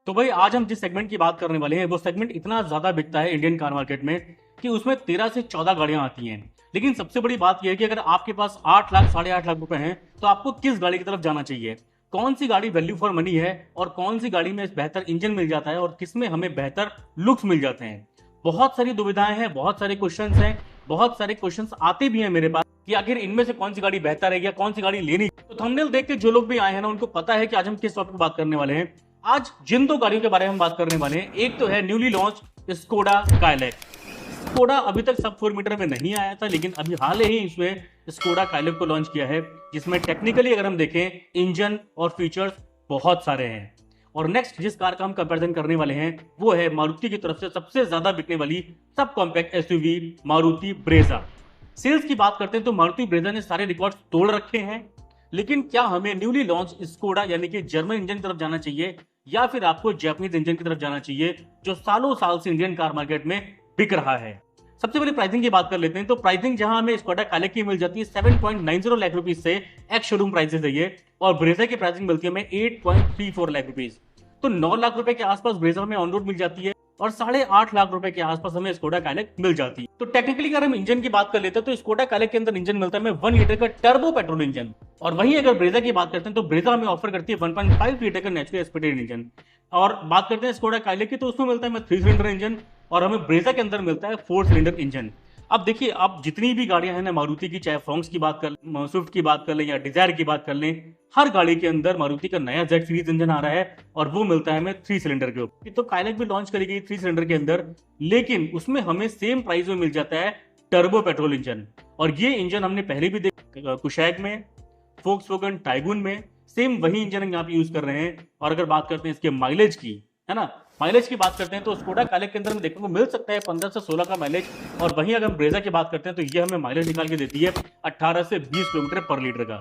तो भाई आज हम जिस सेगमेंट की बात करने वाले हैं वो सेगमेंट इतना ज्यादा बिकता है इंडियन कार मार्केट में कि उसमें 13 से 14 गाड़ियां आती हैं। लेकिन सबसे बड़ी बात यह है कि अगर आपके पास 8 लाख 8.5 लाख रुपए हैं तो आपको किस गाड़ी की तरफ जाना चाहिए, कौन सी गाड़ी वैल्यू फॉर मनी है और कौन सी गाड़ी में बेहतर इंजन मिल जाता है और किसमें हमें बेहतर लुक्स मिल जाते हैं। बहुत सारी दुविधाएं हैं, बहुत सारे क्वेश्चंस हैं, बहुत सारे क्वेश्चंस आते भी हैं मेरे पास कि आखिर इनमें से कौन सी गाड़ी बेहतर है या कौन सी गाड़ी लेनी। तो थंबनेल देख के जो लोग भी आए हैं ना उनको पता है कि आज हम किस टॉपिक पर बात करने वाले हैं। आज जिन दो गाड़ियों के बारे में हम बात करने वाले हैं, एक तो है newly launch Skoda Kylaq. Skoda अभी तक सब 4 मीटर में नहीं आया था, लेकिन अभी हाल ही इसमें स्कोडा काइलैक को लॉन्च किया है, जिसमें टेक्निकली अगर हम देखें इंजन और फीचर्स बहुत सारे हैं। और नेक्स्ट जिस कार का हम कंपैरिजन करने वाले हैं वो है मारुति की तरफ से सबसे ज्यादा बिकने वाली सब compact SUV Maruti Brezza. Sales की बात करते हैं तो मारुति ब्रेजा ने सारे रिकॉर्ड तोड़ रखे हैं, लेकिन क्या हमें न्यूली लॉन्च स्कोडा यानी कि जर्मन इंजन की तरफ जाना चाहिए या फिर आपको जापानीज इंजन की तरफ जाना चाहिए जो सालों साल से इंडियन कार मार्केट में बिक रहा है। सबसे पहले प्राइसिंग की बात कर लेते हैं। तो प्राइसिंग जहां हमें स्कोडा काइलैक की मिल जाती है 7.90 लाख रुपीज से एक्स शोरूम प्राइसेस है ये, और ब्रेजा की प्राइसिंग मिलती है हमें 8.34 लाख रुपीज। तो 9 लाख रुपए के आसपास ब्रेजा में ऑन रोड मिल जाती है और 8.5 लाख रुपए के आसपास हमें स्कोडा काइलैक मिल जाती है। तो टेक्निकली अगर हम इंजन की बात कर लेते हैं तो स्कोडा काइलैक के अंदर इंजन मिलता है हमें 1 लीटर का टर्बो पेट्रोल इंजन, और वहीं अगर ब्रेजा की बात करते हैं तो ब्रेजा हमें ऑफर करती है 1.5 लीटर का नेचुरल एस्पिरेटेड इंजन। और बात करते हैं स्कोडा काइलैक की तो उसमें मिलता है हमें 3 सिलेंडर इंजन और हमें ब्रेजा के अंदर मिलता है 4 सिलेंडर इंजन। अब देखिए, आप जितनी भी गाड़ियां हैं ना मारुति की, चाहे फ्रोंक्स की बात कर लें, स्विफ्ट की बात कर लें या डिजायर की बात कर लें, हर गाड़ी के अंदर मारुति का नया जेड सीरीज इंजन आ रहा है और वो मिलता है हमें 3 सिलेंडर के ऊपर। तो काइलैक भी लॉन्च करी गई 3 सिलेंडर के अंदर, लेकिन उसमें हमें सेम प्राइस में मिल जाता है टर्बो पेट्रोल इंजन। और ये इंजन हमने पहले भी देखा कुशैक में, फोक्सवैगन टाइगून में, सेम वही इंजन हम यहाँ पे यूज कर रहे हैं। और अगर बात करते हैं इसके माइलेज की, है ना, माइलेज की बात करते हैं तो स्कोडा काइलैक के अंदर हमें देखने को मिल सकता है 15 से 16 का माइलेज, और वहीं अगर हम ब्रेजा की बात करते हैं तो ये हमें माइलेज निकाल के देती है 18 से 20 किलोमीटर पर लीटर का।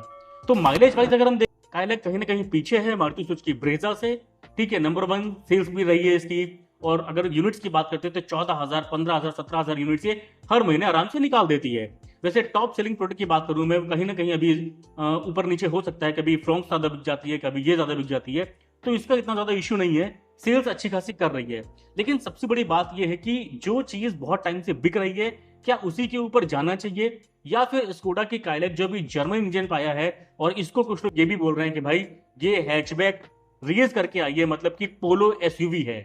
तो माइलेज वाइज अगर हम देखें, काइलैक कहीं ना कहीं पीछे है मारुति सुजुकी ब्रेजा से, ठीक है। नंबर 1 सेल्स भी रही है इसकी, और अगर यूनिट्स की बात करते हैं तो 14,000, 15,000, 17,000 यूनिट्स ये हर महीने आराम से निकाल देती है। वैसे टॉप सेलिंग प्रोडक्ट की बात करूं मैं, कहीं ना कहीं अभी ऊपर नीचे हो सकता है, कभी फ्रोंक्स ज्यादा बिक जाती है, कभी ये ज्यादा बिक जाती है, तो इसका इतना ज्यादा इश्यू नहीं है, सेल्स अच्छी खासी कर रही है। लेकिन सबसे बड़ी बात यह है कि जो चीज बहुत टाइम से बिक रही है, क्या उसी के ऊपर जाना चाहिए या फिर स्कोडा की काइलैक जो भी जर्मन इंजन पाया है, और इसको कुछ लोग ये भी बोल रहे हैं कि भाई ये हैचबैक रेज करके आई है, मतलब कि पोलो एसयूवी है।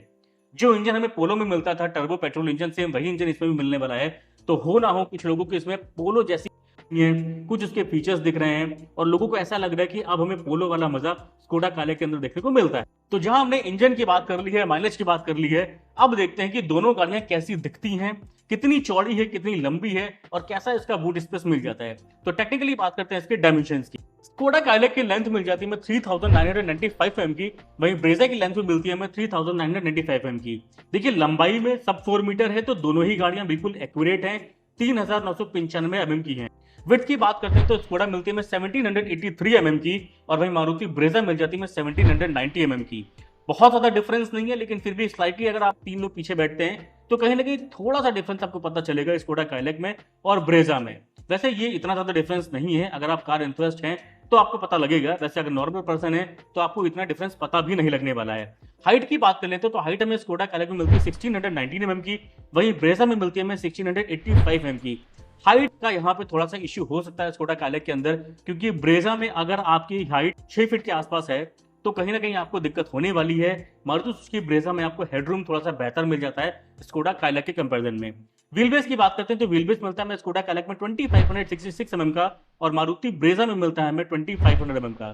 जो इंजन हमें पोलो में मिलता था टर्बो पेट्रोल इंजन, सेम वही इंजन इसमें भी मिलने वाला है। तो हो ना हो कुछ लोगों को इसमें पोलो जैसी कुछ उसके फीचर्स दिख रहे हैं और लोगों को ऐसा लग रहा है कि अब हमें पोलो वाला मजा स्कोडा काइलैक के अंदर देखने को मिलता है। तो जहां हमने इंजन की बात कर ली है, माइलेज की बात कर ली है, अब देखते हैं कि दोनों गाड़ियां कैसी दिखती हैं, कितनी चौड़ी है, कितनी लंबी है और कैसा इसका बूट स्पेस मिल जाता है। तो टेक्निकली बात करते हैं इसके डायमेंशंस की। स्कोडा काइलैक की लेंथ मिल जाती है 3995 mm की, वहीं ब्रेजा की लेंथ मिलती है 3995 mm की। देखिए लंबाई में सब 4 मीटर है, तो दोनों ही गाड़ियां बिल्कुल एक्यूरेट हैं, 3995 mm की हैं। विड्थ की बात करते हैं तो स्कोडा मिलती है 1783 mm की, और वहीं मारुति ब्रेजा मिल जाती है 1790 mm की। बहुत ज्यादा डिफरेंस नहीं है, लेकिन फिर भी स्लाइटली अगर आप 3 लोग पीछे बैठते हैं तो कहीं ना कहीं थोड़ा सा डिफरेंस आपको पता चलेगा स्कोडा काइलैक में और ब्रेजा में। वैसे ये इतना ज्यादा डिफरेंस नहीं है, अगर आप कार एंथुसियास्ट हैं तो आपको पता लगेगा, वैसे अगर नॉर्मल पर्सन है तो आपको इतना डिफरेंस पता भी नहीं लगने वाला है। हाइट की बात कर लेते हैं तो हाइट हमें स्कोडा काइलैक में मिलती है 1619 mm की, वहीं ब्रेजा में मिलती है हमें 1685 mm की। हाइट का यहाँ पे थोड़ा सा इश्यू हो सकता है स्कोडा काइलैक के अंदर, क्योंकि ब्रेजा में अगर आपकी हाइट 6 फीट के आसपास है तो कहीं ना कहीं आपको दिक्कत होने वाली है। मारुति सुजुकी ब्रेजा में आपको हेडरूम थोड़ा सा बेहतर मिल जाता है स्कोडा काइलैक के कंपैरिजन में। व्हील बेस की बात करते हैं तो व्हील बेस मिलता है हमें स्कोडा काइलैक में 2566 mm का, और मारुति ब्रेजा में मिलता है हमें 2500 mm का।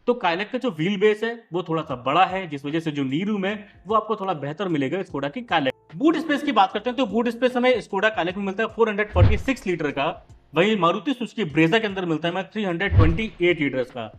तो काइलैक का जो व्हील बेस है वो थोड़ा सा बड़ा है, जिस वजह से जो नी रूम है वो आपको थोड़ा बेहतर मिलेगा स्कोडा की काइलैक। बूट स्पेस की बात करते हैं तो बूट स्पेस हमें स्कोडा काइलैक में मिलता है 446 लीटर का, वहीं मारुति सुजुकी ब्रेजा के अंदर मिलता है हमें 328 लीटर्स का,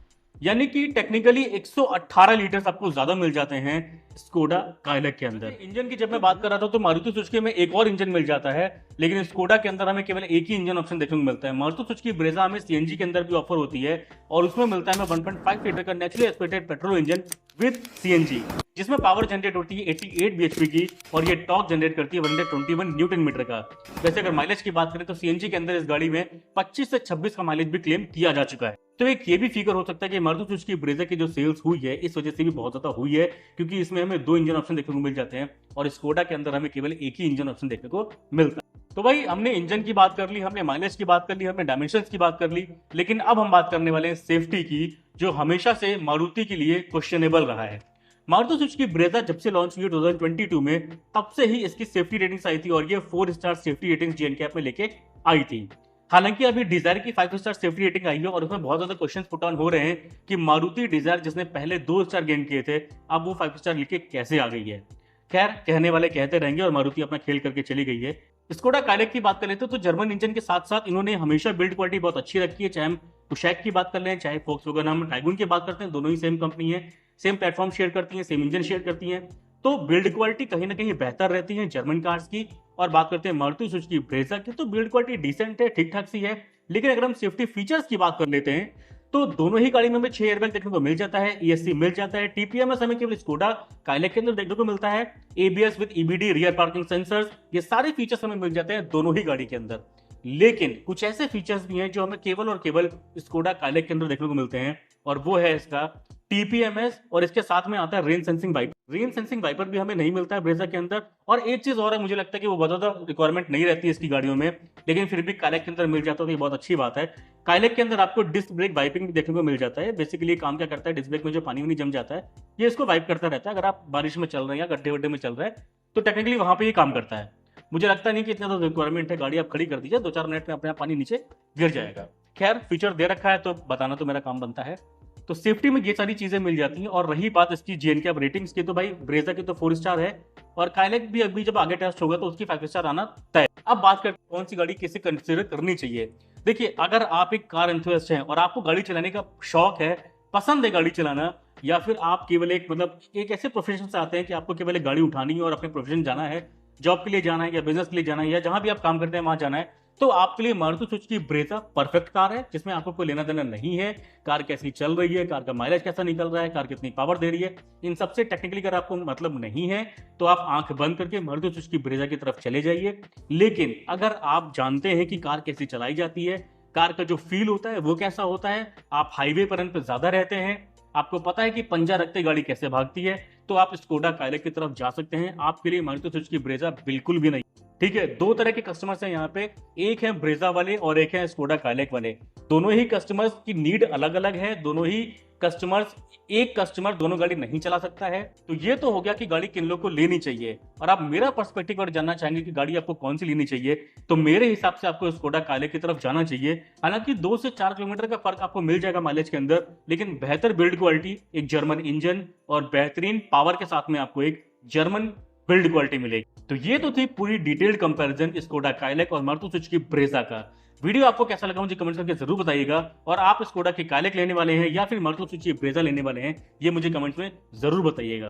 यानी कि टेक्निकली 118 लीटर आपको ज्यादा मिल जाते हैं स्कोडा काइलैक के अंदर। इंजन की जब मैं बात कर रहा था तो मारुति सुजुकी में एक और इंजन मिल जाता है, लेकिन स्कोडा के अंदर हमें केवल एक ही इंजन ऑप्शन देखने को मिलता है। मारुति सुजुकी ब्रेजा हमें सीएनजी के अंदर भी ऑफर होती है, और उसमें मिलता है हमें 1.5 लीटर का naturally aspirated petrol engine with CNG, जिसमें पावर जनरेट होती है 88 bhp की, और ये टॉर्क जनरेट करती है 121 न्यूटन मीटर का। वैसे अगर माइलेज की बात करें तो सीएनजी के अंदर इस गाड़ी में 25 से 26 का माइलेज भी क्लेम किया जा चुका है। तो एक ये भी फिगर हो सकता है कि मारुति सुजुकी ब्रेजा की जो सेल्स हुई है इस वजह से भी बहुत ज्यादा हुई है, क्योंकि इसमें हमें 2 इंजन ऑप्शन देखने को मिल जाते हैं और स्कोडा के अंदर हमें केवल एक ही इंजन ऑप्शन देखने को मिलता है। तो भाई हमने इंजन की बात कर ली, हमने माइलेज की बात कर ली, हमने डायमेंशन की बात कर ली, लेकिन अब हम बात करने वाले हैं सेफ्टी की, जो हमेशा से मारुति के लिए क्वेश्चनेबल रहा है। मारुति सुजुकी ब्रेजा जब से लॉन्च हुई 2022 में, तब से ही इसकी सेफ्टी रेटिंग्स आई थी और ये 4 स्टार सेफ्टी रेटिंग्स जीएनकैप में लेके आई थी। हालांकि अभी डिजायर की 5 स्टार सेफ्टी रेटिंग आई है और उसमें बहुत ज्यादा क्वेश्चंस पुट ऑन हो रहे हैं कि मारुति डिजायर जिसने पहले 2 स्टार गेन किए थे, अब वो 5 स्टार लेके कैसे आ गई है। खैर, कहने वाले कहते रहेंगे और मारुति अपना खेल करके चली गई है। स्कोडा काइलिक की बात कर लेते तो जर्मन इंजन के साथ साथ इन्होंने हमेशा बिल्ड क्वालिटी बहुत अच्छी रखी है। चाहे हम कुशैक की बात कर लें, चाहे फोक्सवैगन हम टाइगून की बात करते हैं, दोनों ही सेम कंपनी है, सेम प्लेटफॉर्म शेयर करती है, सेम इंजन शेयर करती है, तो बिल्ड क्वालिटी कहीं ना कहीं बेहतर रहती है जर्मन कार्स की। और बात करते हैं मारुति सुजुकी ब्रेजा की, तो बिल्ड क्वालिटी डिसेंट है, ठीक ठाक सी है। लेकिन अगर हम सेफ्टी फीचर्स की बात कर लेते हैं तो दोनों ही गाड़ी में हमें 6 एयरबैग देखने को मिल जाता है, ईएससी मिल जाता है, टीपीएमएस हमें केवल स्कोडा काइलिक के अंदर देखने को मिलता है, ABS with EBD, rear parking sensors, ये सारे फीचर्स हमें मिल जाते हैं दोनों ही गाड़ी के अंदर। लेकिन कुछ ऐसे फीचर्स भी हैं जो हमें केवल और केवल स्कोडा काइलिक के अंदर देखने को मिलते हैं, और वो है इसका टीपीएमएस, और इसके साथ में आता है rain sensing wiper. Rain sensing wiper भी हमें नहीं मिलता है ब्रेजा के अंदर। और एक चीज और है, मुझे लगता है कि वो बहुत ज्यादा रिक्वायरमेंट नहीं रहती है इसकी गाड़ियों में, लेकिन फिर भी काइलिक के अंदर मिल जाता है तो ये बहुत अच्छी बात है। काइलिक के अंदर आपको डिस्क ब्रेक वाइपिंग भी देखने को मिल जाता है। बेसिकली काम क्या करता है, डिस्क ब्रेक में जो पानी जम जाता है ये इसको वाइप करता रहता है। अगर आप बारिश में चल रहे हैं या गड्ढे वड्ढे में चल रहे हैं तो टेक्निकली वहां पे ये काम करता है। मुझे लगता नहीं कि इतना तो रिक्वायरमेंट है, गाड़ी आप खड़ी कर दीजिए, 2-4 मिनट में अपने आप पानी नीचे गिर जाएगा। खैर, फीचर दे रखा है तो बताना तो मेरा काम बनता है। तो सेफ्टी में ये सारी चीजें मिल जाती हैं। और रही बात इसकी जीएनकैप रेटिंग्स की, तो भाई ब्रेजा की तो 4 स्टार है और काइलिक भी अभी जब आगे टेस्ट होगा तो उसकी 5 स्टार आना तय। अब बात करते हैं कौन सी गाड़ी किसे कंसिडर करनी चाहिए। देखिए, अगर आप एक कार एंथुसियास्ट हैं और आपको गाड़ी चलाने का शौक है, पसंद है गाड़ी चलाना, या फिर आप केवल एक ऐसे प्रोफेशन से आते हैं कि आपको केवल एक गाड़ी उठानी है और अपने प्रोफेशन जाना है, जॉब के लिए जाना है या बिजनेस के लिए जाना है या जहां भी आप काम करते हैं वहां जाना है, तो आपके लिए Maruti Suzuki Brezza perfect car है, जिसमें आपको कोई लेना देना नहीं है। कार कैसी चल रही है, कार का माइलेज कैसा निकल रहा है, कार कितनी पावर दे रही है, इन सबसे टेक्निकली अगर आपको मतलब नहीं है तो आप आंख बंद करके मारुति सुजुकी ब्रेजा की तरफ चले जाइए। लेकिन अगर आप जानते हैं कि कार कैसी चलाई जाती है, कार का जो फील होता है वो कैसा होता है, आप हाईवे पर ज्यादा रहते हैं, आपको पता है कि पंजा रखते गाड़ी कैसे भागती है, तो आप स्कोडा काइलिक की तरफ जा सकते हैं। आपके लिए मारुति सुजुकी ब्रेजा बिल्कुल भी नहीं। ठीक है, 2 तरह के कस्टमर्स हैं यहाँ पे, एक है ब्रेजा वाले और एक है स्कोडा काइलिक वाले। दोनों ही कस्टमर्स की नीड अलग अलग है, दोनों ही कस्टमर्स, एक कस्टमर दोनों गाड़ी नहीं चला सकता है। तो ये तो हो गया कि गाड़ी किन लोगों को लेनी चाहिए। और आप मेरा पर्सपेक्टिव और जानना चाहेंगे कि गाड़ी आपको कौन सी लेनी चाहिए, तो मेरे हिसाब से आपको स्कोडा काइलिक की तरफ जाना चाहिए। हालांकि 2 से 4 किलोमीटर का फर्क आपको मिल जाएगा माइलेज के अंदर, लेकिन बेहतर बिल्ड क्वालिटी, एक जर्मन इंजन और बेहतरीन पावर के साथ में आपको एक जर्मन बिल्ड क्वालिटी मिलेगी। तो ये तो थी पूरी डिटेल्ड कंपैरिजन स्कोडा काइलिक और मारुति सुजुकी ब्रेजा का। वीडियो आपको कैसा लगा मुझे कमेंट करके जरूर बताइएगा। और आप स्कोडा की काइलिक लेने वाले हैं या फिर मारुति सुजुकी ब्रेजा लेने वाले हैं, ये मुझे कमेंट्स में जरूर बताइएगा।